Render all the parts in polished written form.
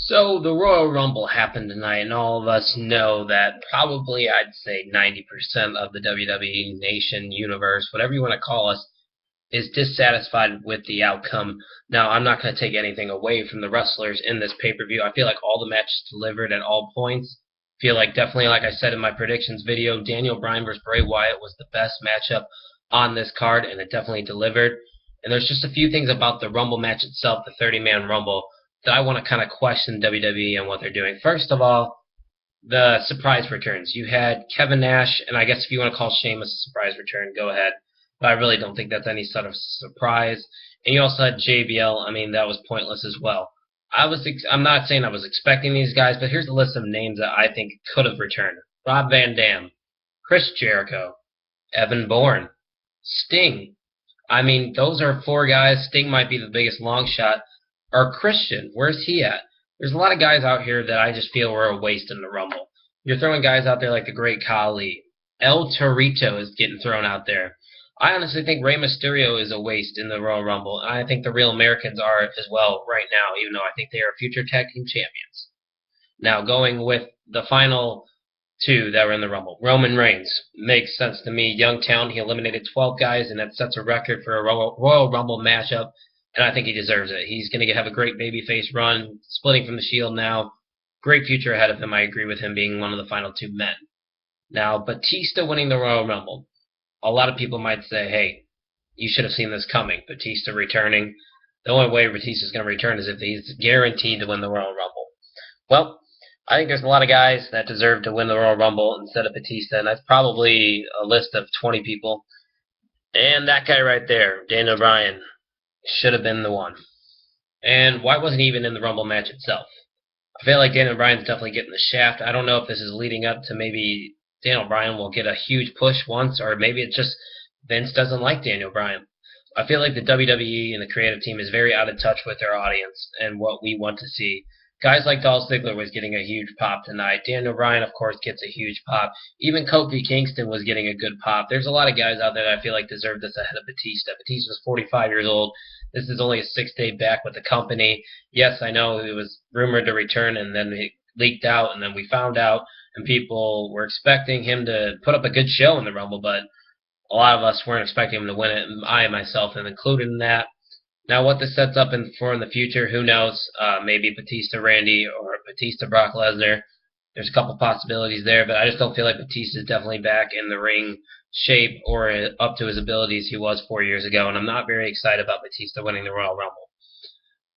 So the Royal Rumble happened tonight, and all of us know that probably I'd say 90% of the WWE Nation universe, whatever you want to call us, is dissatisfied with the outcome. Now, I'm not going to take anything away from the wrestlers in this pay-per-view. I feel like all the matches delivered at all points. I feel like definitely, like I said in my predictions video, Daniel Bryan versus Bray Wyatt was the best matchup on this card, and it definitely delivered. And there's just a few things about the Rumble match itself, the 30-man Rumble, that I want to kind of question WWE and what they're doing. First of all, the surprise returns. You had Kevin Nash, and I guess if you want to call Sheamus a surprise return, go ahead. But I really don't think that's any sort of surprise. And you also had JBL. I mean, that was pointless as well. I'm not saying I was expecting these guys, but here's a list of names that I think could have returned: Rob Van Dam, Chris Jericho, Evan Bourne, Sting. I mean, those are four guys. Sting might be the biggest long shot. Or Christian, where's he at? There's a lot of guys out here that I just feel were a waste in the Rumble. You're throwing guys out there like the Great Khali. El Torito is getting thrown out there. I honestly think Rey Mysterio is a waste in the Royal Rumble, and I think the Real Americans are as well right now, even though I think they are future tag team champions. Now, going with the final two that were in the Rumble. Roman Reigns makes sense to me. Young talent. He eliminated 12 guys, and that sets a record for a Royal Rumble matchup, and I think he deserves it. He's going to have a great babyface run, splitting from the Shield now. Great future ahead of him. I agree with him being one of the final two men. Now, Batista winning the Royal Rumble. A lot of people might say, hey, you should have seen this coming. Batista returning. The only way Batista's going to return is if he's guaranteed to win the Royal Rumble. Well, I think there's a lot of guys that deserve to win the Royal Rumble instead of Batista, and that's probably a list of 20 people. And that guy right there, Daniel Bryan, should have been the one. And why wasn't he even in the Rumble match itself? I feel like Daniel Bryan's definitely getting the shaft. I don't know if this is leading up to maybe Daniel Bryan will get a huge push once, or maybe it's just Vince doesn't like Daniel Bryan. I feel like the WWE and the creative team is very out of touch with their audience and what we want to see. Guys like Dolph Ziggler was getting a huge pop tonight. Daniel Bryan, of course, gets a huge pop. Even Kofi Kingston was getting a good pop. There's a lot of guys out there that I feel like deserve this ahead of Batista. Batista's 45 years old. This is only his 6th day back with the company. Yes, I know it was rumored to return, and then it leaked out, and then we found out, and people were expecting him to put up a good show in the Rumble, but a lot of us weren't expecting him to win it, and I myself am included in that. Now, what this sets up for in the future, who knows? Maybe Batista Randy or Batista Brock Lesnar. There's a couple possibilities there, but I just don't feel like Batista's definitely back in the ring shape or up to his abilities he was 4 years ago, and I'm not very excited about Batista winning the Royal Rumble.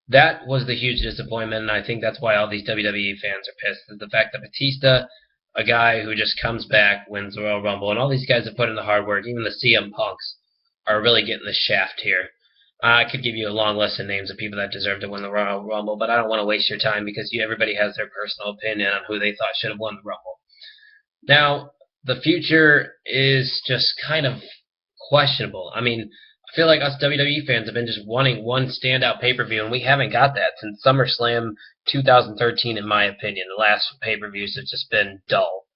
That was the huge disappointment, and I think that's why all these WWE fans are pissed, is the fact that Batista, a guy who just comes back, wins the Royal Rumble, and all these guys have put in the hard work, even the CM Punks, are really getting the shaft here. I could give you a long list of names of people that deserve to win the Royal Rumble, but I don't want to waste your time because everybody has their personal opinion on who they thought should have won the Rumble. Now, the future is just kind of questionable. I mean, I feel like us WWE fans have been just wanting one standout pay-per-view, and we haven't got that since SummerSlam 2013, in my opinion. The last pay-per-views have just been dull.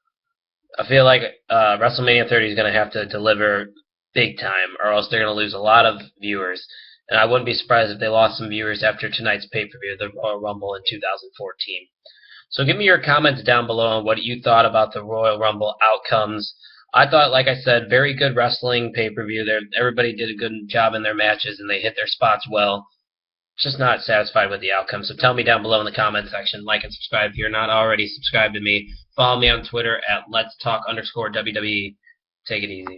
I feel like WrestleMania 30 is going to have to deliver big time, or else they're going to lose a lot of viewers. And I wouldn't be surprised if they lost some viewers after tonight's pay-per-view, the Royal Rumble in 2014. So give me your comments down below on what you thought about the Royal Rumble outcomes. I thought, like I said, very good wrestling pay-per-view. Everybody did a good job in their matches, and they hit their spots well. Just not satisfied with the outcome. So tell me down below in the comment section. Like and subscribe if you're not already subscribed to me. Follow me on Twitter at Let's Talk _WWE. Take it easy.